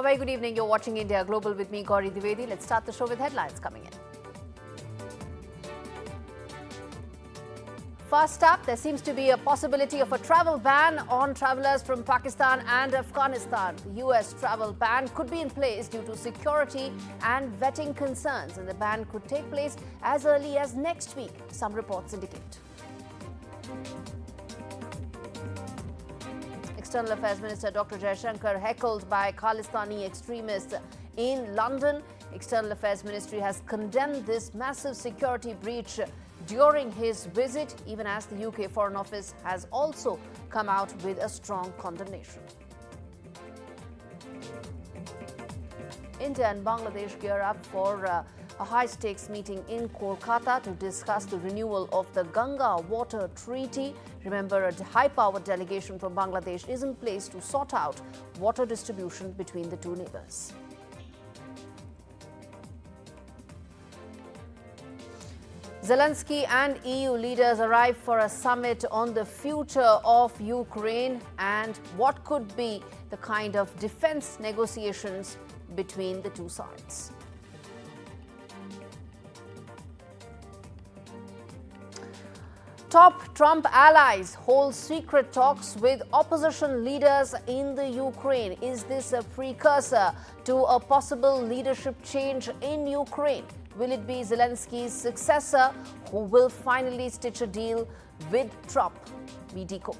A very good evening. You're watching India Global with me, Gauri Dwivedi. Let's start the show with headlines coming in. First up, there seems to be a possibility of a travel ban on travelers from Pakistan and Afghanistan. The US travel ban could be in place due to security and vetting concerns, and the ban could take place as early as next week, some reports indicate. External Affairs Minister Dr. Jaishankar heckled by Khalistani extremists in London. External Affairs Ministry has condemned this massive security breach during his visit, even as the UK Foreign Office has also come out with a strong condemnation. India and Bangladesh gear up for a high-stakes meeting in Kolkata to discuss the renewal of the Ganga Water Treaty. Remember, a high-powered delegation from Bangladesh is in place to sort out water distribution between the two neighbours. Zelensky and EU leaders arrive for a summit on the future of Ukraine and what could be the kind of defense negotiations between the two sides. Top Trump allies hold secret talks with opposition leaders in the Ukraine. Is this a precursor to a possible leadership change in Ukraine? Will it be Zelensky's successor who will finally stitch a deal with Trump? We decode.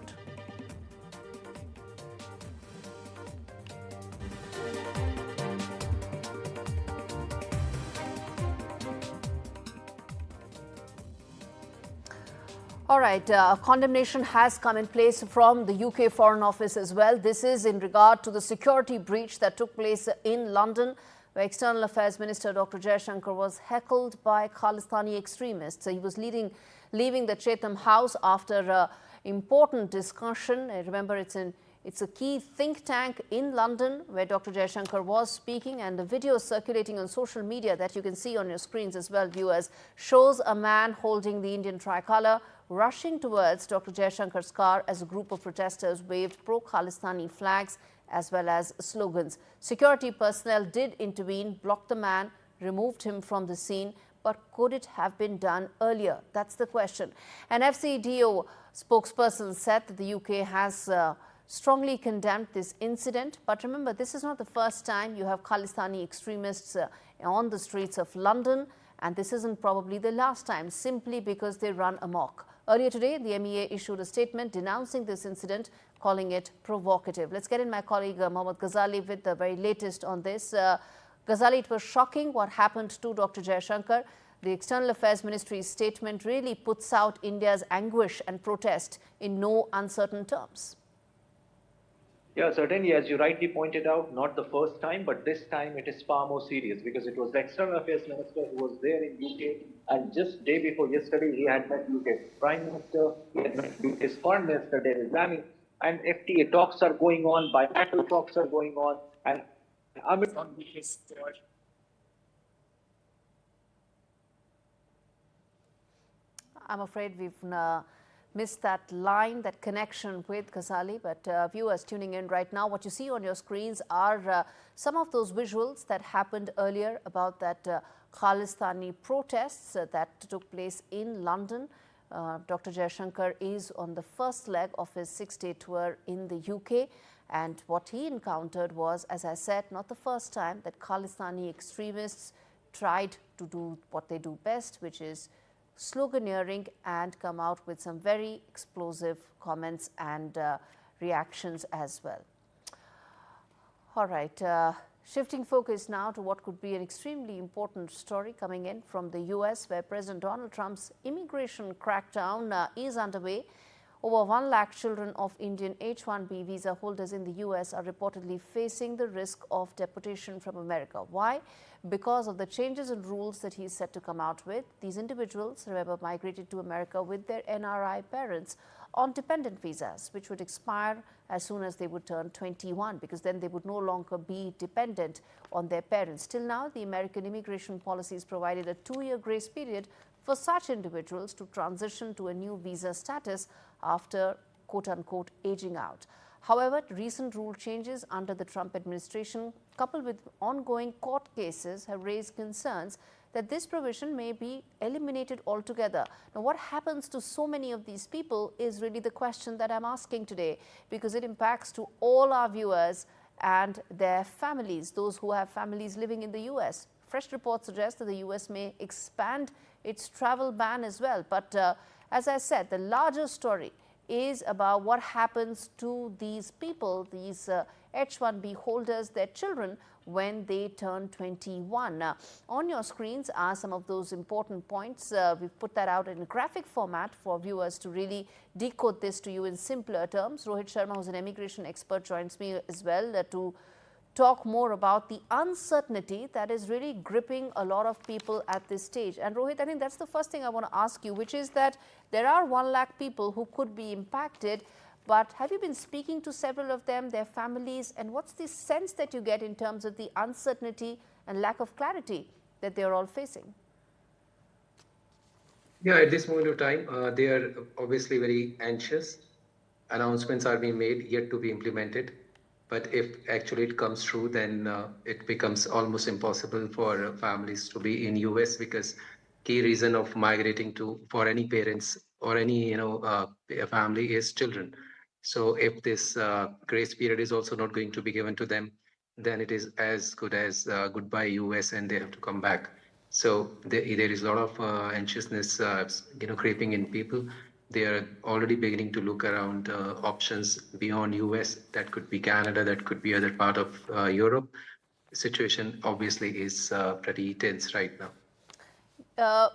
All right, condemnation has come in place from the UK Foreign Office as well. This is in regard to the security breach that took place in London, where External Affairs Minister Dr. Jaishankar was heckled by Khalistani extremists. He was leaving the Chatham House after an important discussion. Remember, it's a key think tank in London where Dr. Jaishankar was speaking, and the video circulating on social media that you can see on your screens as well, viewers, shows a man holding the Indian tricolour rushing towards Dr. Jaishankar's car as a group of protesters waved pro-Khalistani flags as well as slogans. Security personnel did intervene, blocked the man, removed him from the scene, but could it have been done earlier? That's the question. An FCDO spokesperson said that the UK has strongly condemned this incident. But remember, this is not the first time you have Khalistani extremists on the streets of London, and this isn't probably the last time, simply because they run amok. Earlier today, the MEA issued a statement denouncing this incident, calling it provocative. Let's get in my colleague Mohammad Ghazali with the very latest on this. Ghazali, it was shocking what happened to Dr. Jaishankar. The External Affairs Ministry's statement really puts out India's anguish and protest in no uncertain terms. Yeah, certainly, as you rightly pointed out, not the first time, but this time it is far more serious because it was the External Affairs Minister who was there in UK, and just day before yesterday he had met UK Prime Minister, he had met UK's Foreign Minister David Lammy, and FTA talks are going on, bilateral talks are going on, and Amit on UK's court. I'm afraid we've missed that line, that connection with Ghazali, but viewers tuning in right now, what you see on your screens are some of those visuals that happened earlier about that Khalistani protests that took place in London. Dr. Jaishankar is on the first leg of his 6-day tour in the UK, and what he encountered was, as I said, not the first time that Khalistani extremists tried to do what they do best, which is sloganeering and come out with some very explosive comments and reactions as well. All right, shifting focus now to what could be an extremely important story coming in from the US, where President Donald Trump's immigration crackdown is underway. Over 1 lakh children of Indian H-1B visa holders in the US are reportedly facing the risk of deportation from America. Why? Because of the changes in rules that he's set to come out with. These individuals, remember, migrated to America with their NRI parents on dependent visas, which would expire as soon as they would turn 21, because then they would no longer be dependent on their parents. Till now, the American immigration policies provided a 2-year grace period for such individuals to transition to a new visa status after quote-unquote aging out. However, recent rule changes under the Trump administration, coupled with ongoing court cases, have raised concerns that this provision may be eliminated altogether. Now, what happens to so many of these people is really the question that I'm asking today, because it impacts to all our viewers and their families, those who have families living in the US. Fresh reports suggest that the US may expand its travel ban as well. But as I said, the larger story is about what happens to these people, these H-1B holders, their children, when they turn 21. On your screens are some of those important points. We've put that out in graphic format for viewers to really decode this to you in simpler terms. Rohit Sharma, who's an immigration expert, joins me as well to talk more about the uncertainty that is really gripping a lot of people at this stage. And Rohit, I think that's the first thing I want to ask you, which is that there are 1 lakh people who could be impacted. But have you been speaking to several of them, their families, and what's the sense that you get in terms of the uncertainty and lack of clarity that they're all facing? Yeah, at this moment of time, they are obviously very anxious. Announcements are being made, yet to be implemented. But if actually it comes true, then it becomes almost impossible for families to be in US, because key reason of migrating to for any parents or any family is children. So if this grace period is also not going to be given to them, then it is as good as goodbye US, and they have to come back. So there is a lot of anxiousness, creeping in people. They are already beginning to look around options beyond US. That could be Canada, that could be other part of Europe. The situation obviously is pretty tense right now.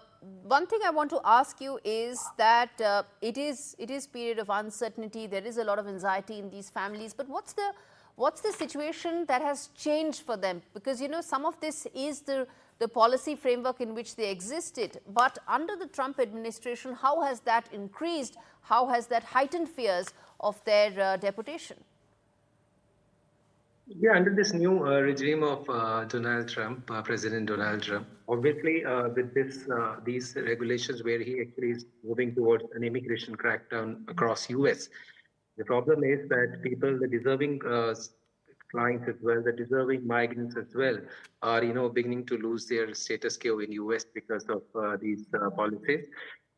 One thing I want to ask you is that it is period of uncertainty. There is a lot of anxiety in these families. But what's the situation that has changed for them? Because some of this is the policy framework in which they existed. But under the Trump administration, how has that increased? How has that heightened fears of their deportation? Yeah, under this new regime of Donald Trump, President Donald Trump, obviously with these regulations where he actually is moving towards an immigration crackdown across US, the problem is that people, the deserving clients as well, the deserving migrants as well, are beginning to lose their status quo in US because of these policies.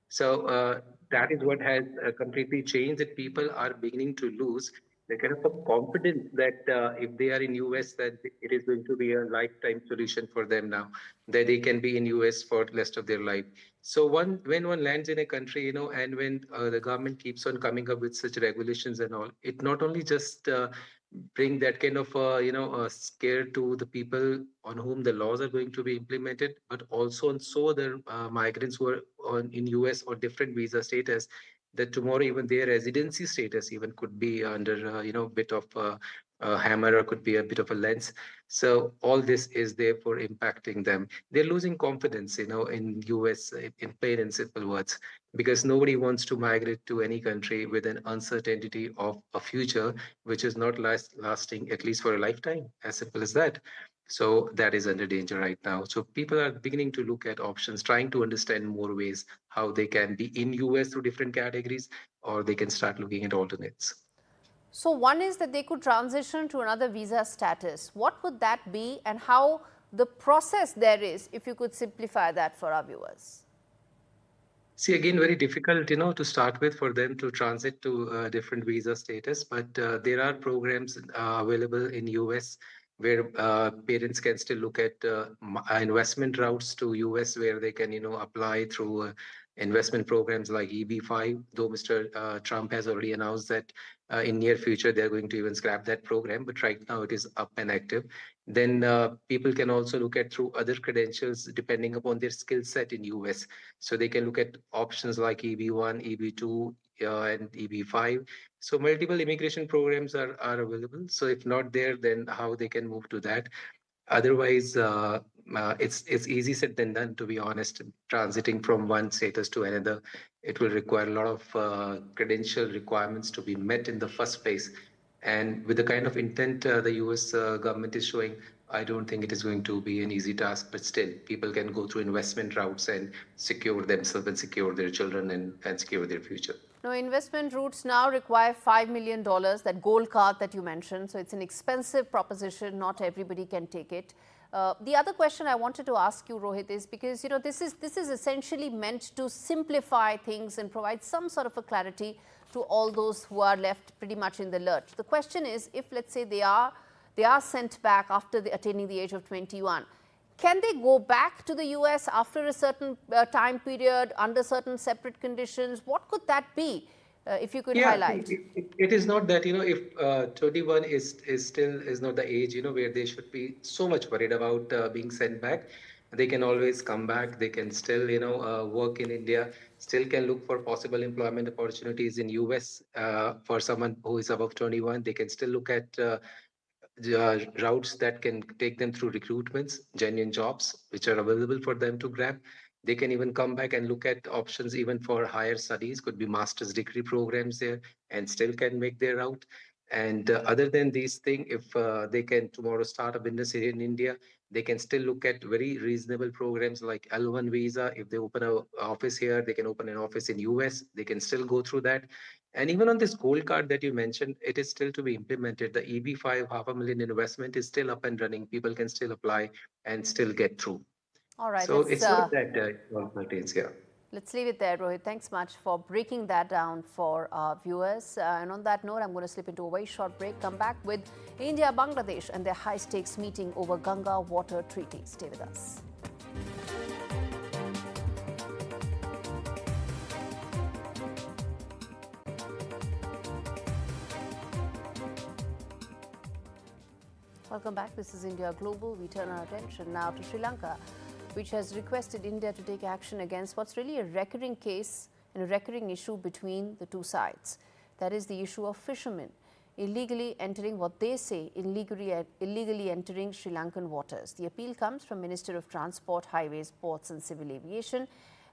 So that is what has completely changed. That people are beginning to lose the kind of a confidence that if they are in US, that it is going to be a lifetime solution for them now, that they can be in US for the rest of their life. So when one lands in a country, and when the government keeps on coming up with such regulations and all, it not only just bring that kind of scare to the people on whom the laws are going to be implemented, but also on so other migrants who are in US or different visa status, that tomorrow even their residency status even could be under bit of a hammer, or could be a bit of a lens. So all this is therefore impacting them. They're losing confidence in US, in plain and simple words, because nobody wants to migrate to any country with an uncertainty of a future which is not lasting at least for a lifetime, as simple as that. So that is under danger right now. So people are beginning to look at options, trying to understand more ways how they can be in US through different categories, or they can start looking at alternates. So one is that they could transition to another visa status. What would that be, and how the process there is, if you could simplify that for our viewers? See, again, very difficult, to start with for them to transit to a different visa status. But there are programs available in US where parents can still look at investment routes to US, where they can, apply through investment programs like EB-5. Though Mr. Trump has already announced that in near future they're going to even scrap that program, but right now it is up and active. Then people can also look at through other credentials depending upon their skill set in US. So they can look at options like EB-1, EB-2, and EB-5. So multiple immigration programs are available. So if not there, then how they can move to that. Otherwise, it's easy said than done, to be honest. Transiting from one status to another, it will require a lot of credential requirements to be met in the first place. And with the kind of intent the US government is showing, I don't think it is going to be an easy task, but still, people can go through investment routes and secure themselves and secure their children and secure their future. No, investment routes now require $5 million, that gold card that you mentioned. So it's an expensive proposition. Not everybody can take it. The other question I wanted to ask you, Rohit, is because, this is essentially meant to simplify things and provide some sort of a clarity to all those who are left pretty much in the lurch. The question is, if let's say they are sent back after attaining the age of 21, can they go back to the US after a certain time period under certain separate conditions? What could that be? If you could highlight. It is not that, if 21 is not the age, where they should be so much worried about being sent back. They can always come back. They can still, work in India, still can look for possible employment opportunities in US for someone who is above 21. They can still look at routes that can take them through recruitments, genuine jobs, which are available for them to grab. They can even come back and look at options even for higher studies, could be master's degree programs there, and still can make their route. And other than these things, if they can tomorrow start a business here in India, they can still look at very reasonable programs like L1 visa. If they open an office here, they can open an office in US. They can still go through that. And even on this gold card that you mentioned, it is still to be implemented. The EB5 $500,000 investment is still up and running. People can still apply and still get through. All right. So it's not that all pertains here. Let's leave it there, Rohit. Thanks much for breaking that down for our viewers. And on that note, I'm going to slip into a very short break. Come back with India, Bangladesh and their high-stakes meeting over Ganga Water Treaty. Stay with us. Welcome back. This is India Global. We turn our attention now to Sri Lanka, which has requested India to take action against what's really a recurring case and a recurring issue between the two sides. That is the issue of fishermen illegally entering what they say illegally entering Sri Lankan waters. The appeal comes from Minister of Transport, Highways, Ports and Civil Aviation,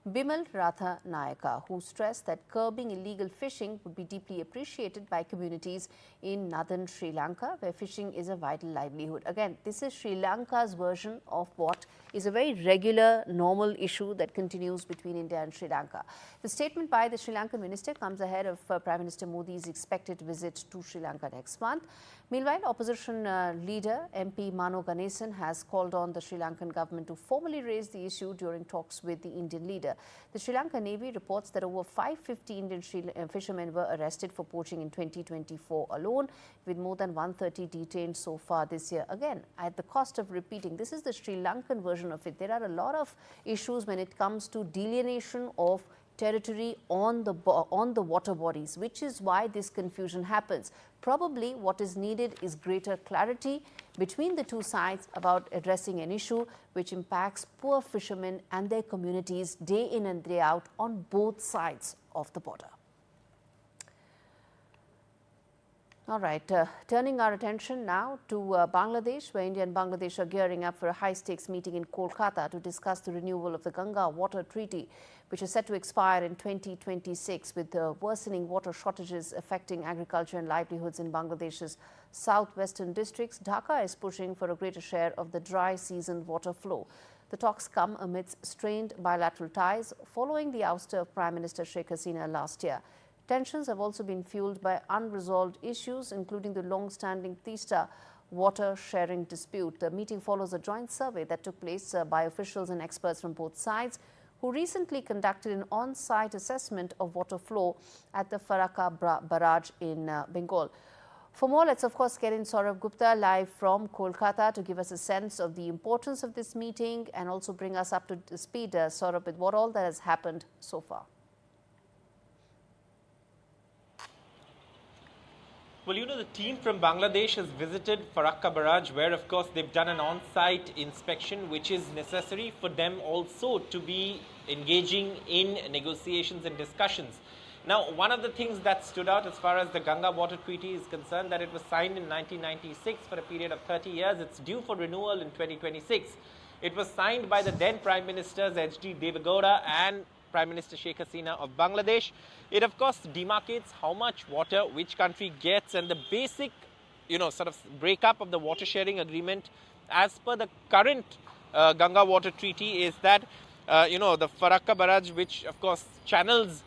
Bimal Ratha Nayaka, who stressed that curbing illegal fishing would be deeply appreciated by communities in northern Sri Lanka, where fishing is a vital livelihood. Again, this is Sri Lanka's version of what is a very regular, normal issue that continues between India and Sri Lanka. The statement by the Sri Lankan minister comes ahead of Prime Minister Modi's expected visit to Sri Lanka next month. Meanwhile, opposition leader MP Mano Ganesan has called on the Sri Lankan government to formally raise the issue during talks with the Indian leader. The Sri Lanka Navy reports that over 550 Indian fishermen were arrested for poaching in 2024 alone, with more than 130 detained so far this year. Again, at the cost of repeating, this is the Sri Lankan version of it. There are a lot of issues when it comes to delineation of territory on the water bodies, which is why this confusion happens. Probably what is needed is greater clarity between the two sides about addressing an issue which impacts poor fishermen and their communities day in and day out on both sides of the border. All right, turning our attention now to Bangladesh, where India and Bangladesh are gearing up for a high-stakes meeting in Kolkata to discuss the renewal of the Ganga Water Treaty, which is set to expire in 2026, with worsening water shortages affecting agriculture and livelihoods in Bangladesh's southwestern districts. Dhaka is pushing for a greater share of the dry season water flow. The talks come amidst strained bilateral ties following the ouster of Prime Minister Sheikh Hasina last year. Tensions have also been fueled by unresolved issues, including the long-standing Teesta water sharing dispute. The meeting follows a joint survey that took place by officials and experts from both sides, who recently conducted an on-site assessment of water flow at the Farakka barrage in Bengal. For more, let's of course get in Saurabh Gupta live from Kolkata to give us a sense of the importance of this meeting and also bring us up to speed, Saurabh, with what all that has happened so far. Well, the team from Bangladesh has visited Farakka barrage, where, of course, they've done an on-site inspection, which is necessary for them also to be engaging in negotiations and discussions. Now, one of the things that stood out as far as the Ganga Water Treaty is concerned, that it was signed in 1996 for a period of 30 years. It's due for renewal in 2026. It was signed by the then Prime Ministers H.D. Devegowda and Prime Minister Sheikh Hasina of Bangladesh. It, of course, demarcates how much water which country gets, and the basic, sort of breakup of the water sharing agreement as per the current Ganga Water Treaty is that, the Farakka barrage, which, of course, channels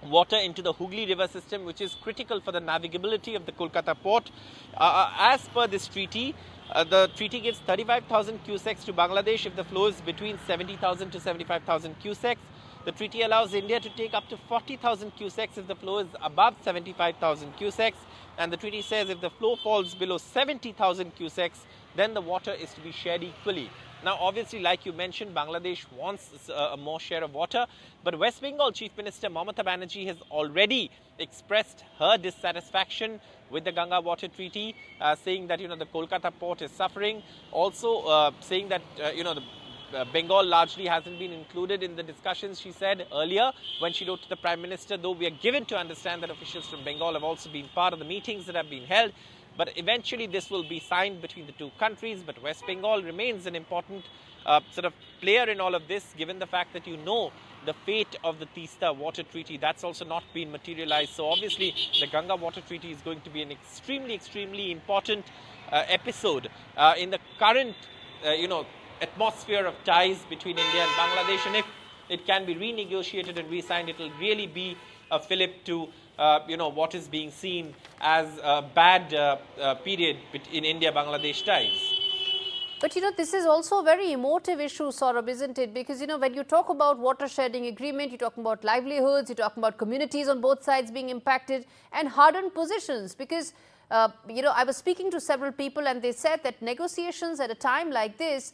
water into the Hooghly River system, which is critical for the navigability of the Kolkata port. As per this treaty, the treaty gives 35,000 cusecs to Bangladesh if the flow is between 70,000 to 75,000 cusecs. The treaty allows India to take up to 40,000 cusecs if the flow is above 75,000 cusecs. And the treaty says if the flow falls below 70,000 cusecs, then the water is to be shared equally. Now, obviously, like you mentioned, Bangladesh wants a more share of water, but West Bengal Chief Minister Mamata Banerjee has already expressed her dissatisfaction with the Ganga Water Treaty, saying that, the Kolkata port is suffering. Also saying that, Bengal largely hasn't been included in the discussions, she said earlier when she wrote to the Prime Minister, though we are given to understand that officials from Bengal have also been part of the meetings that have been held. But eventually this will be signed between the two countries. But West Bengal remains an important sort of player in all of this, given the fact that the fate of the Teesta Water Treaty, that's also not been materialized. So obviously the Ganga Water Treaty is going to be an extremely, extremely important episode in the current, atmosphere of ties between India and Bangladesh. And if it can be renegotiated and re-signed, it will really be a fillip to what is being seen as a bad period in India-Bangladesh ties. But this is also a very emotive issue, Saurabh, isn't it? Because when you talk about water sharing agreement, you're talking about livelihoods, you're talking about communities on both sides being impacted and hardened positions. Because I was speaking to several people and they said that negotiations at a time like this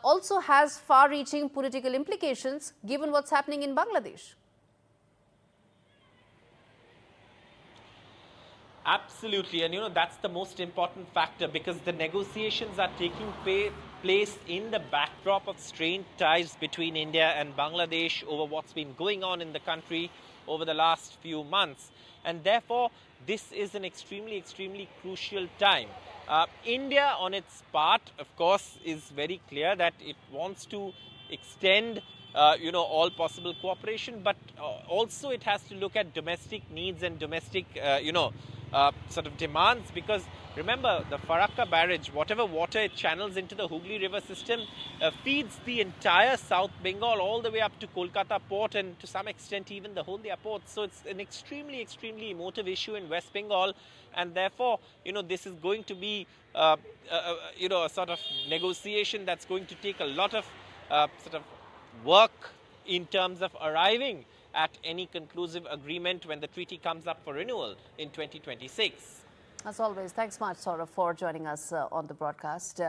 also has far-reaching political implications given what's happening in Bangladesh. Absolutely, and that's the most important factor, because the negotiations are taking place in the backdrop of strained ties between India and Bangladesh over what's been going on in the country over the last few months. And therefore, this is an extremely, extremely crucial time. India, on its part, of course, is very clear that it wants to extend all possible cooperation, but also it has to look at domestic needs and domestic, sort of demands, because remember, the Farakka barrage, whatever water it channels into the Hooghly River system, feeds the entire South Bengal all the way up to Kolkata port and to some extent even the Haldia port. So it's an extremely, extremely emotive issue in West Bengal, and therefore, this is going to be, a sort of negotiation that's going to take a lot of sort of work in terms of arriving at any conclusive agreement when the treaty comes up for renewal in 2026. As always, thanks much, Saurabh, for joining us on the broadcast.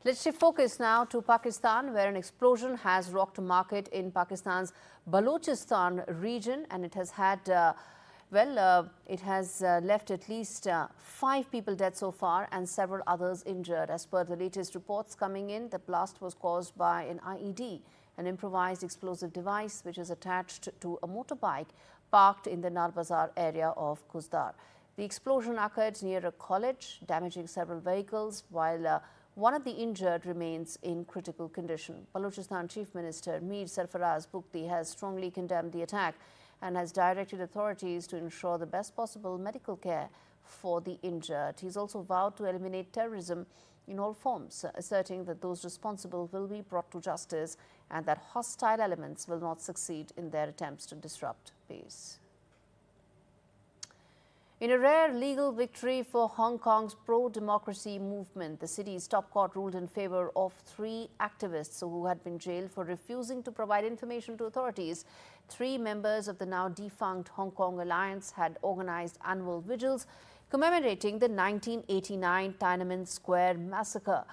Let's shift focus now to Pakistan, where an explosion has rocked a market in Pakistan's Balochistan region, and it has had, it has left at least 5 people dead so far and several others injured. As per the latest reports coming in, the blast was caused by an IED, an improvised explosive device which is attached to a motorbike parked in the Narbazar area of Kuzdar. The explosion occurred near a college, damaging several vehicles, while one of the injured remains in critical condition. Balochistan Chief Minister Mir Sarfaraz Bukti has strongly condemned the attack and has directed authorities to ensure the best possible medical care for the injured. He's also vowed to eliminate terrorism in all forms, asserting that those responsible will be brought to justice and that hostile elements will not succeed in their attempts to disrupt peace. In a rare legal victory for Hong Kong's pro-democracy movement, the city's top court ruled in favor of 3 activists who had been jailed for refusing to provide information to authorities. 3 members of the now defunct Hong Kong Alliance had organized annual vigils commemorating the 1989 Tiananmen Square massacre.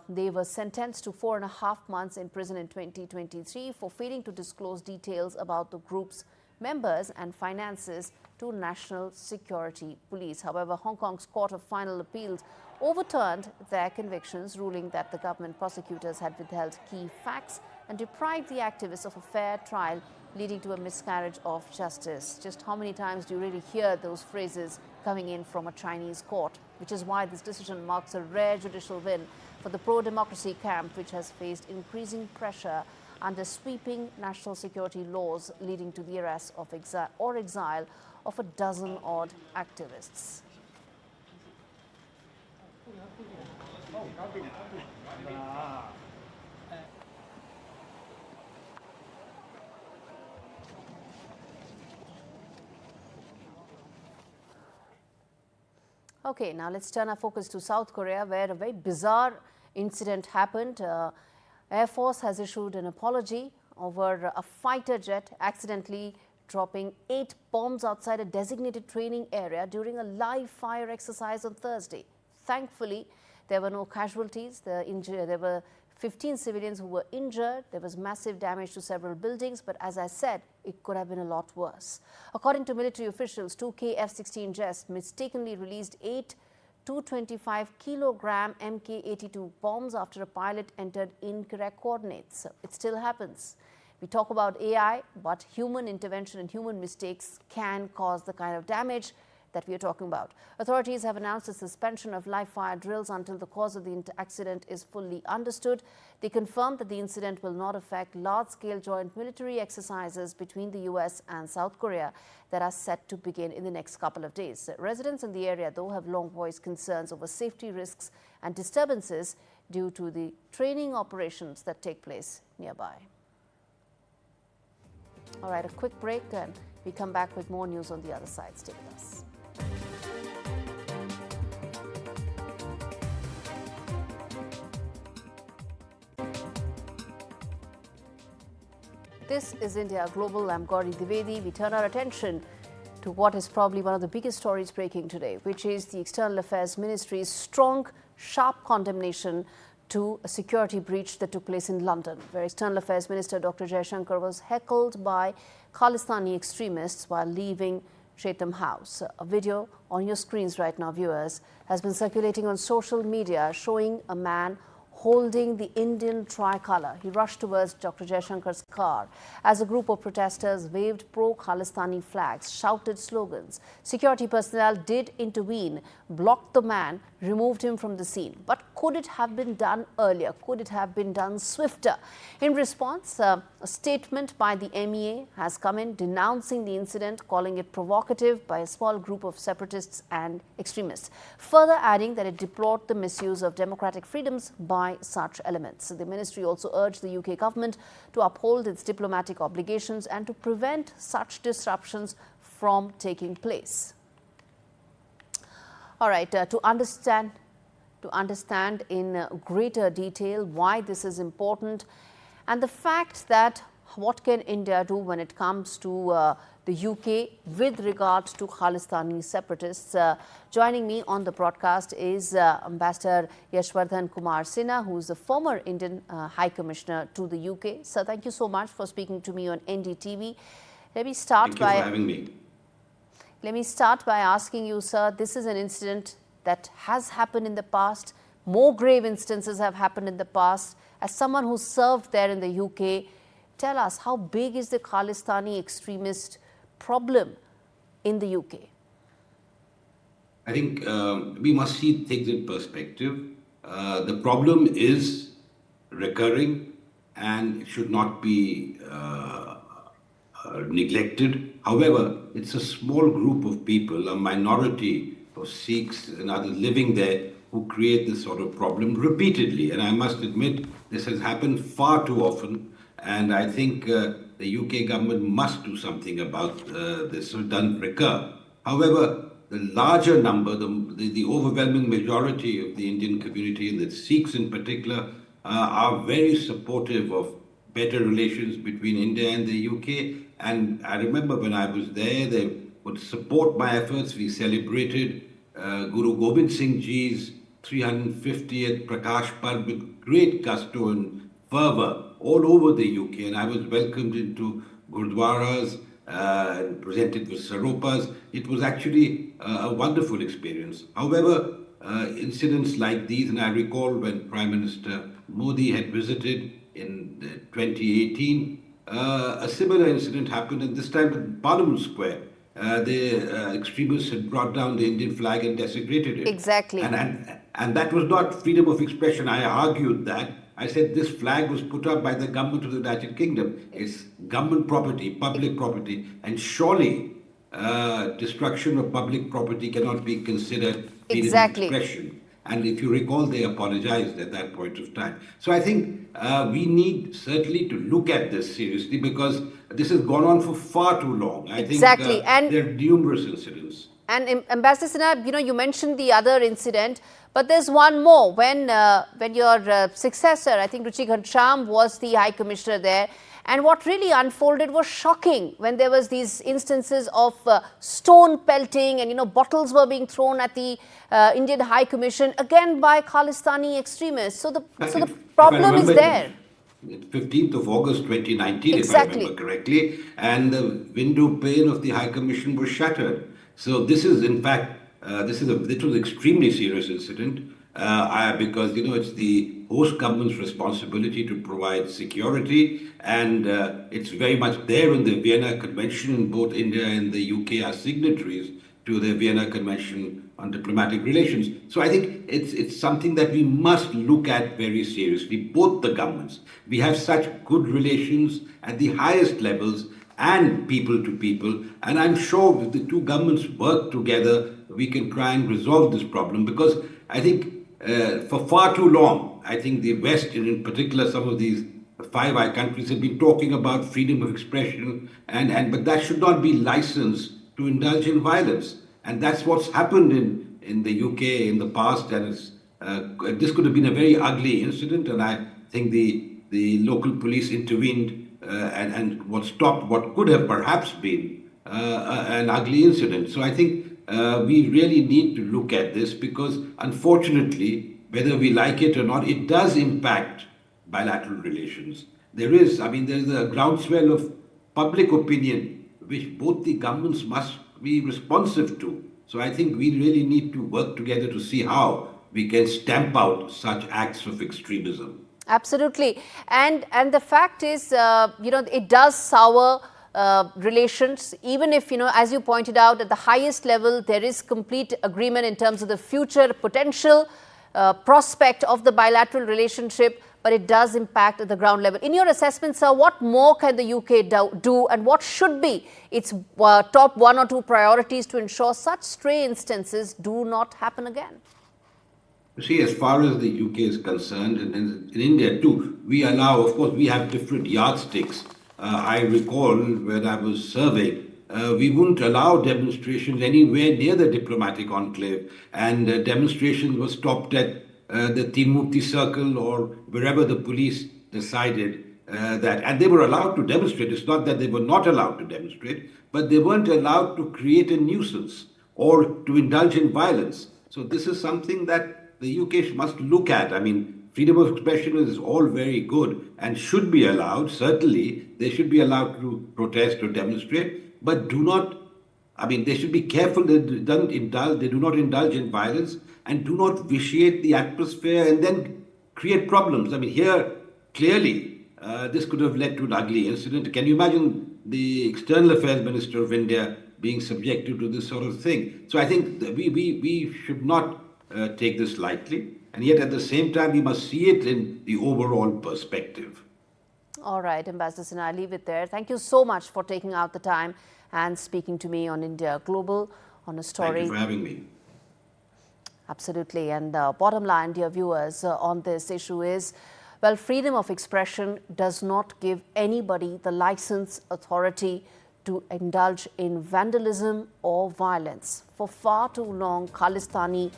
They were sentenced to 4.5 months in prison in 2023 for failing to disclose details about the group's members and finances to National Security Police. However, Hong Kong's Court of Final Appeals overturned their convictions, ruling that the government prosecutors had withheld key facts and deprived the activists of a fair trial, leading to a miscarriage of justice. Just how many times do you really hear those phrases coming in from a Chinese court? Which is why this decision marks a rare judicial win for the pro-democracy camp, which has faced increasing pressure under sweeping national security laws, leading to the arrest of exile of a dozen-odd activists. Okay, now let's turn our focus to South Korea, where a very bizarre incident happened. Air Force has issued an apology over a fighter jet accidentally dropping 8 bombs outside a designated training area during a live fire exercise on Thursday. Thankfully, there were no casualties. There were 15 civilians who were injured. There was massive damage to several buildings, but as I said, it could have been a lot worse. According to military officials, 2 F-16 jets mistakenly released 8 225-kilogram Mk-82 bombs after a pilot entered incorrect coordinates. It still happens. We talk about AI, but human intervention and human mistakes can cause the kind of damage that we are talking about. Authorities have announced a suspension of live fire drills until the cause of the accident is fully understood. They confirmed that the incident will not affect large-scale joint military exercises between the US and South Korea that are set to begin in the next couple of days. Residents in the area, though, have long voiced concerns over safety risks and disturbances due to the training operations that take place nearby. All right, a quick break, and we come back with more news on the other side. Stay with us. This is India Global. I'm Gauri Divedi. We turn our attention to what is probably one of the biggest stories breaking today, which is the External Affairs Ministry's strong, sharp condemnation to a security breach that took place in London, where External Affairs Minister Dr. Jaishankar was heckled by Khalistani extremists while leaving Chatham House. A video on your screens right now, viewers, has been circulating on social media showing a man holding the Indian tricolour. He rushed towards Dr. Jaishankar's car as a group of protesters waved pro-Khalistani flags, shouted slogans. Security personnel did intervene, blocked the man, removed him from the scene. But could it have been done earlier? Could it have been done swifter? In response, a statement by the MEA has come in denouncing the incident, calling it provocative by a small group of separatists and extremists, further adding that it deplored the misuse of democratic freedoms by such elements. The ministry also urged the UK government to uphold its diplomatic obligations and to prevent such disruptions from taking place. All right, to understand in greater detail why this is important and the fact that what can India do when it comes to the UK with regard to Khalistani separatists. Joining me on the broadcast is Ambassador Yashwardhan Kumar Sinha, who is the former Indian High Commissioner to the UK. Sir, thank you so much for speaking to me on NDTV. Let me start Thank you for having me. Let me start by asking you, sir, this is an incident that has happened in the past. More grave instances have happened in the past. As someone who served there in the UK, tell us, how big is the Khalistani extremist problem in the UK? I think we must see things in perspective. The problem is recurring and it should not be neglected. However, it's a small group of people, a minority of Sikhs and others living there, who create this sort of problem repeatedly. And I must admit, this has happened far too often. And I think the UK government must do something about this so it doesn't recur. However, the larger number, the overwhelming majority of the Indian community, and the Sikhs in particular, are very supportive of better relations between India and the UK. And I remember when I was there, they would support my efforts. We celebrated Guru Gobind Singh Ji's 350th Prakash Parv with great gusto and fervour all over the UK, and I was welcomed into gurdwaras and presented with saropas. It was actually a wonderful experience. However, incidents like these, and I recall when Prime Minister Modi had visited in 2018, a similar incident happened, and this time at Parliament Square. The extremists had brought down the Indian flag and desecrated it. Exactly. And that was not freedom of expression. I argued that. I said this flag was put up by the government of the United Kingdom. It's government property, public property, and surely destruction of public property cannot be considered freedom of expression. And if you recall, they apologized at that point of time. So I think we need certainly to look at this seriously, because this has gone on for far too long. I think and there are numerous incidents. And Ambassador Sinha, you mentioned the other incident, but there's one more. When your successor, I think Ruchi Ghanshyam, was the High Commissioner there, and what really unfolded was shocking when there was these instances of stone pelting and bottles were being thrown at the Indian High Commission, again by Khalistani extremists. So the problem is there. 15th of August 2019, Exactly. if I remember correctly, and the window pane of the High Commission was shattered. So this is, in fact, this was an extremely serious incident because it's the host government's responsibility to provide security, and it's very much there in the Vienna Convention. Both India and the UK are signatories to the Vienna Convention on Diplomatic Relations. So I think it's something that we must look at very seriously, both the governments. We have such good relations at the highest levels and people to people, and I'm sure if the two governments work together, we can try and resolve this problem, because I think for far too long, I think the West, and in particular some of these Five Eye countries, have been talking about freedom of expression, but that should not be licensed to indulge in violence. And that's what's happened in the UK in the past, and this could have been a very ugly incident, and I think the local police intervened and what stopped what could have perhaps been an ugly incident. So I think we really need to look at this, because unfortunately, whether we like it or not, it does impact bilateral relations. There's a groundswell of public opinion which both the governments must be responsive to. So I think we really need to work together to see how we can stamp out such acts of extremism. Absolutely. And the fact is, it does sour relations, even if, as you pointed out, at the highest level, there is complete agreement in terms of the future potential prospect of the bilateral relationship, but it does impact at the ground level. In your assessment, sir, what more can the UK do, and what should be its top 1 or 2 priorities to ensure such stray instances do not happen again? You see, as far as the UK is concerned, and in India too, we allow, of course, we have different yardsticks. I recall when I was surveying, we wouldn't allow demonstrations anywhere near the diplomatic enclave, and demonstrations were stopped at the Timurti Circle or wherever the police decided that. And they were allowed to demonstrate. It's not that they were not allowed to demonstrate, but they weren't allowed to create a nuisance or to indulge in violence. So this is something that the UK must look at. I mean, freedom of expression is all very good and should be allowed. Certainly, they should be allowed to protest or demonstrate, but they should be careful that they do not indulge in violence and do not vitiate the atmosphere and then create problems. I mean, here, clearly, this could have led to an ugly incident. Can you imagine the External Affairs Minister of India being subjected to this sort of thing? So I think that we should not take this lightly, and yet at the same time, we must see it in the overall perspective. All right, Ambassador Sinha, I'll leave it there. Thank you so much for taking out the time and speaking to me on India Global on a story. Thank you for having me. Absolutely. And bottom line, dear viewers, on this issue is, well, freedom of expression does not give anybody the license, authority to indulge in vandalism or violence. For far too long, Khalistani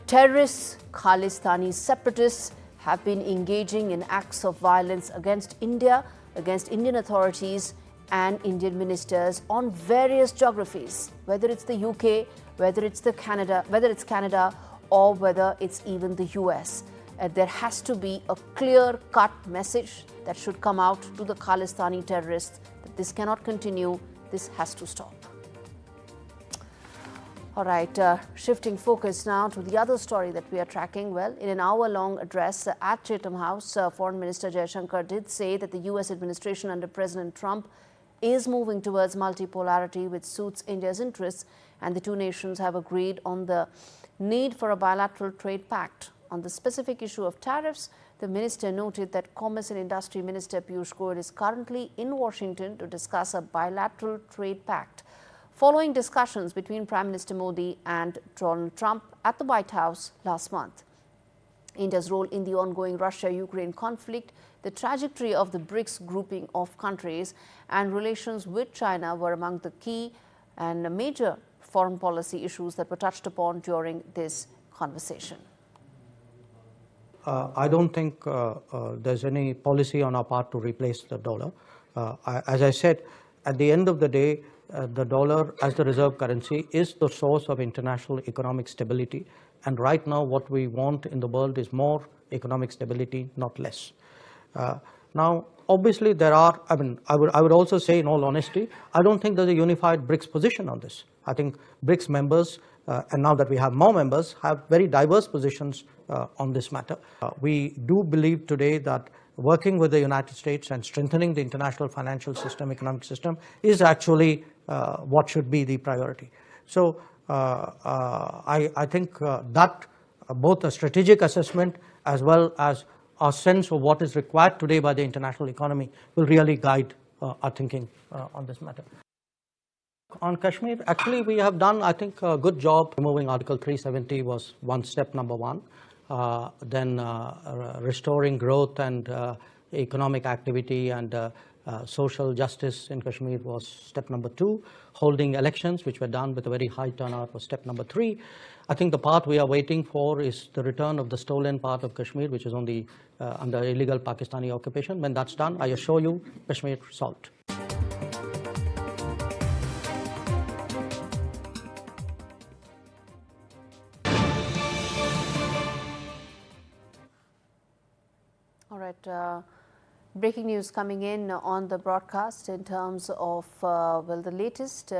terrorists, Khalistani separatists have been engaging in acts of violence against India, against Indian authorities and Indian ministers on various geographies, whether it's the UK, whether it's Canada, or whether it's even the US. There has to be a clear-cut message that should come out to the Khalistani terrorists that this cannot continue, this has to stop. All right, shifting focus now to the other story that we are tracking. Well, in an hour-long address at Chatham House, Foreign Minister Jaishankar did say that the US administration under President Trump is moving towards multipolarity, which suits India's interests, and the two nations have agreed on the need for a bilateral trade pact. On the specific issue of tariffs, the minister noted that Commerce and Industry Minister Piyush Goyal is currently in Washington to discuss a bilateral trade pact, following discussions between Prime Minister Modi and Donald Trump at the White House last month. India's role in the ongoing Russia-Ukraine conflict, the trajectory of the BRICS grouping of countries, and relations with China were among the key and major foreign policy issues that were touched upon during this conversation. I don't think there's any policy on our part to replace the dollar. As I said, at the end of the day, the dollar as the reserve currency is the source of international economic stability. And right now, what we want in the world is more economic stability, not less. Now, obviously, there are, I would also say, in all honesty, I don't think there's a unified BRICS position on this. I think BRICS members, and now that we have more members, have very diverse positions on this matter. We do believe today that working with the United States and strengthening the international financial system, economic system, is actually what should be the priority. So I think that both a strategic assessment as well as our sense of what is required today by the international economy will really guide our thinking on this matter. On Kashmir, actually we have done, I think, a good job. Removing Article 370 was step number one. Then restoring growth and economic activity and social justice in Kashmir was step number two. Holding elections, which were done with a very high turnout, was step number three. I think the part we are waiting for is the return of the stolen part of Kashmir, which is on the under illegal Pakistani occupation. When that's done, I assure you, Kashmir solved. All right. Breaking news coming in on the broadcast in terms of, well, the latest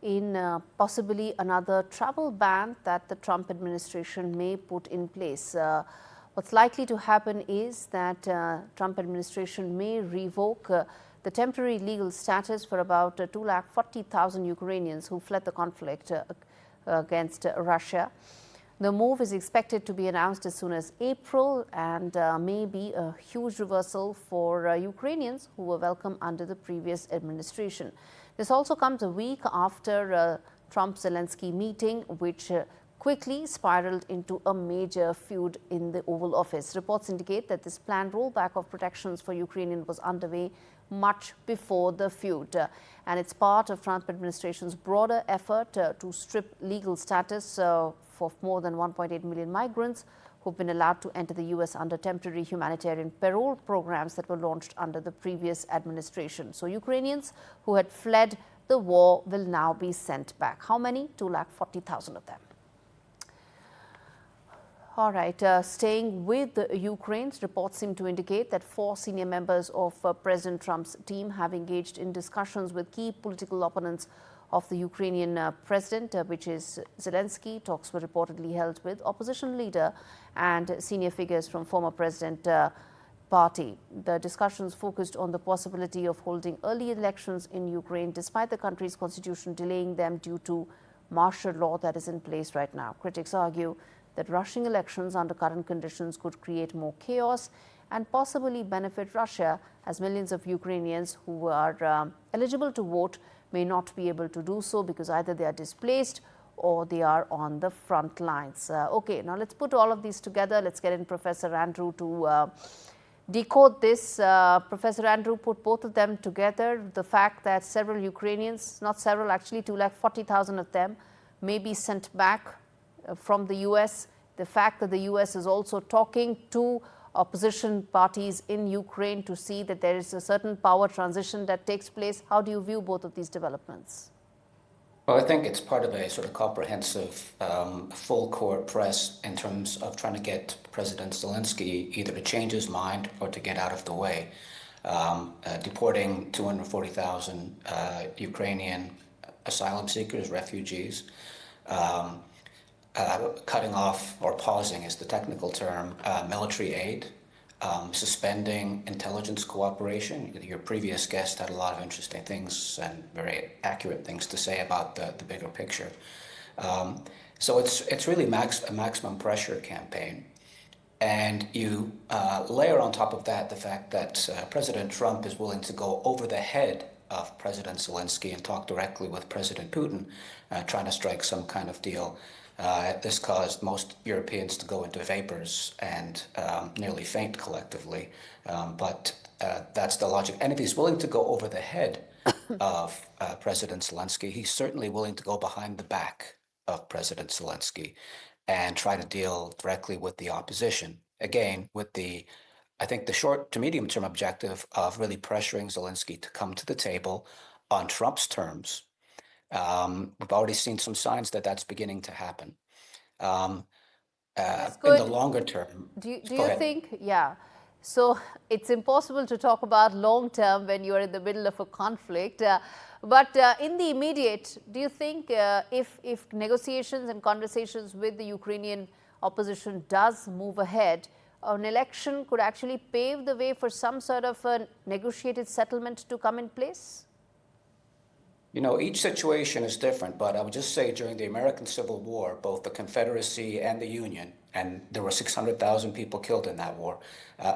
in possibly another travel ban that the Trump administration may put in place. What's likely to happen is that Trump administration may revoke the temporary legal status for about 240,000 Ukrainians who fled the conflict against Russia. The move is expected to be announced as soon as April and may be a huge reversal for Ukrainians who were welcome under the previous administration. This also comes a week after Trump-Zelensky meeting, which quickly spiraled into a major feud in the Oval Office. Reports indicate that this planned rollback of protections for Ukrainians was underway much before the feud. And it's part of Trump administration's broader effort to strip legal status for more than 1.8 million migrants who've been allowed to enter the U.S. under temporary humanitarian parole programs that were launched under the previous administration. So Ukrainians who had fled the war will now be sent back. How many? 240,000 of them. All right, staying with Ukraine, reports seem to indicate that 4 senior members of President Trump's team have engaged in discussions with key political opponents of the Ukrainian president, which is Zelensky. Talks were reportedly held with opposition leader and senior figures from former president party. The discussions focused on the possibility of holding early elections in Ukraine, despite the country's constitution delaying them due to martial law that is in place right now. Critics argue that rushing elections under current conditions could create more chaos and possibly benefit Russia, as millions of Ukrainians who are eligible to vote may not be able to do so because either they are displaced or they are on the front lines. Okay, now let's put all of these together. Let's get in Professor Andrew to decode this. Professor Andrew, put both of them together. The fact that several Ukrainians, not several, actually 240,000 of them, may be sent back from the U.S. The fact that the U.S. is also talking to opposition parties in Ukraine to see that there is a certain power transition that takes place. How do you view both of these developments? Well, I think it's part of a sort of comprehensive full court press in terms of trying to get President Zelensky either to change his mind or to get out of the way. Deporting 240,000 Ukrainian asylum seekers, refugees, cutting off, or pausing is the technical term, military aid, suspending intelligence cooperation. Your previous guest had a lot of interesting things and very accurate things to say about the bigger picture. So it's really a maximum pressure campaign. And you layer on top of that the fact that President Trump is willing to go over the head of President Zelensky and talk directly with President Putin, trying to strike some kind of deal. This caused most Europeans to go into vapors and nearly faint collectively. But that's the logic. And if he's willing to go over the head of President Zelensky. He's certainly willing to go behind the back of President Zelensky and try to deal directly with the opposition. Again, with I think the short to medium term objective of really pressuring Zelensky to come to the table on Trump's terms. We've already seen some signs that that's beginning to happen. In the longer term, do you think, yeah, so it's impossible to talk about long term when you are in the middle of a conflict, but in the immediate, do you think if negotiations and conversations with the Ukrainian opposition does move ahead, an election could actually pave the way for some sort of a negotiated settlement to come in place? You know, each situation is different, but I would just say during the American Civil War, both the Confederacy and the Union, and there were 600,000 people killed in that war,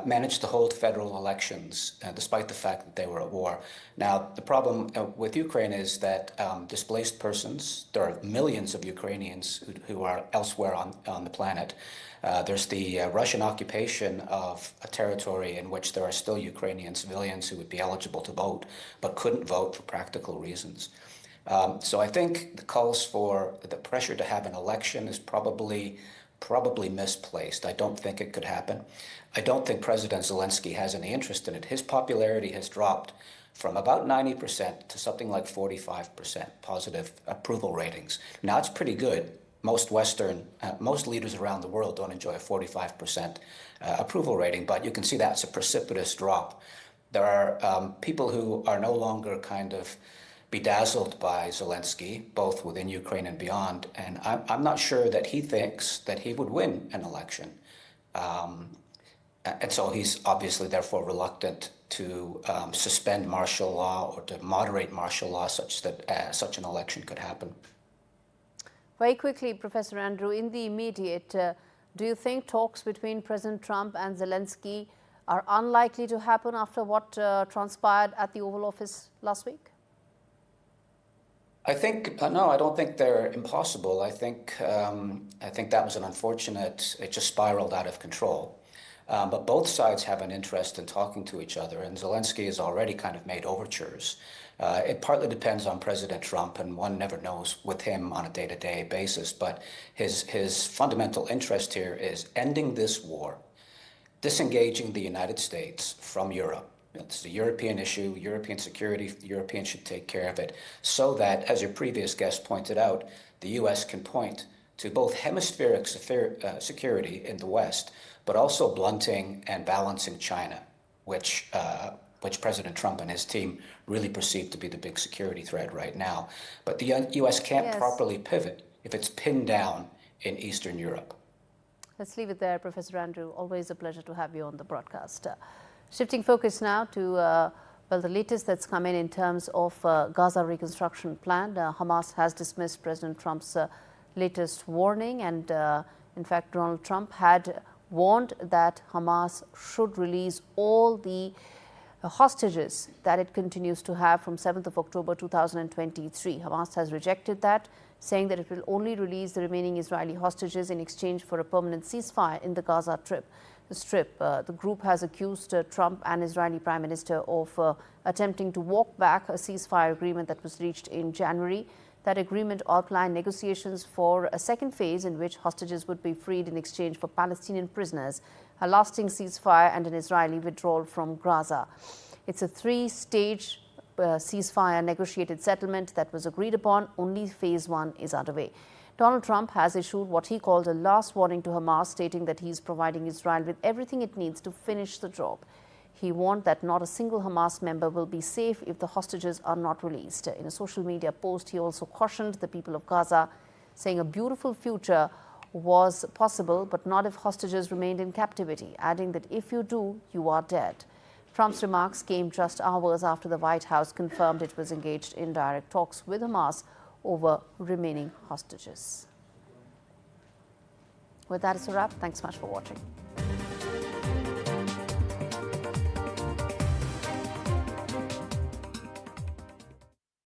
managed to hold federal elections despite the fact that they were at war. Now, the problem with Ukraine is that displaced persons, there are millions of Ukrainians who are elsewhere on the planet. There's the Russian occupation of a territory in which there are still Ukrainian civilians who would be eligible to vote, but couldn't vote for practical reasons. So I think the calls for the pressure to have an election is probably misplaced. I don't think it could happen. I don't think President Zelensky has any interest in it. His popularity has dropped from about 90% to something like 45% positive approval ratings. Now, it's pretty good. Most leaders around the world don't enjoy a 45% approval rating, but you can see that's a precipitous drop. There are people who are no longer kind of bedazzled by Zelensky, both within Ukraine and beyond, and I'm not sure that he thinks that he would win an election. And so he's obviously therefore reluctant to suspend martial law or to moderate martial law such that such an election could happen. Very quickly, Professor Andrew, in the immediate, do you think talks between President Trump and Zelensky are unlikely to happen after what transpired at the Oval Office last week? I think, no, I don't think they're impossible. I think that was an unfortunate, it just spiraled out of control. But both sides have an interest in talking to each other, and Zelensky has already kind of made overtures. It partly depends on President Trump, and one never knows with him on a day-to-day basis, but his fundamental interest here is ending this war, disengaging the United States from Europe. It's a European issue, European security, the Europeans should take care of it, so that, as your previous guest pointed out, the U.S. can point to both hemispheric security in the West, but also blunting and balancing China, which President Trump and his team really perceive to be the big security threat right now. But the U.S. can't properly pivot if it's pinned down in Eastern Europe. Let's leave it there, Professor Andrew. Always a pleasure to have you on the broadcast. Shifting focus now to the latest that's come in terms of Gaza reconstruction plan. Hamas has dismissed President Trump's latest warning, and in fact, Donald Trump had warned that Hamas should release all the hostages that it continues to have from 7th of October 2023. Hamas has rejected that, saying that it will only release the remaining Israeli hostages in exchange for a permanent ceasefire in the Gaza Strip. The group has accused Trump and Israeli Prime Minister of attempting to walk back a ceasefire agreement that was reached in January. That agreement outlined negotiations for a second phase in which hostages would be freed in exchange for Palestinian prisoners, a lasting ceasefire, and an Israeli withdrawal from Gaza. It's a three-stage ceasefire negotiated settlement that was agreed upon. Only phase one is underway. Donald Trump has issued what he called a last warning to Hamas, stating that he's providing Israel with everything it needs to finish the job. He warned that not a single Hamas member will be safe if the hostages are not released. In a social media post, he also cautioned the people of Gaza, saying a beautiful future was possible, but not if hostages remained in captivity, adding that if you do, you are dead. Trump's remarks came just hours after the White House confirmed it was engaged in direct talks with Hamas over remaining hostages. With that, it's a wrap. Thanks so much for watching.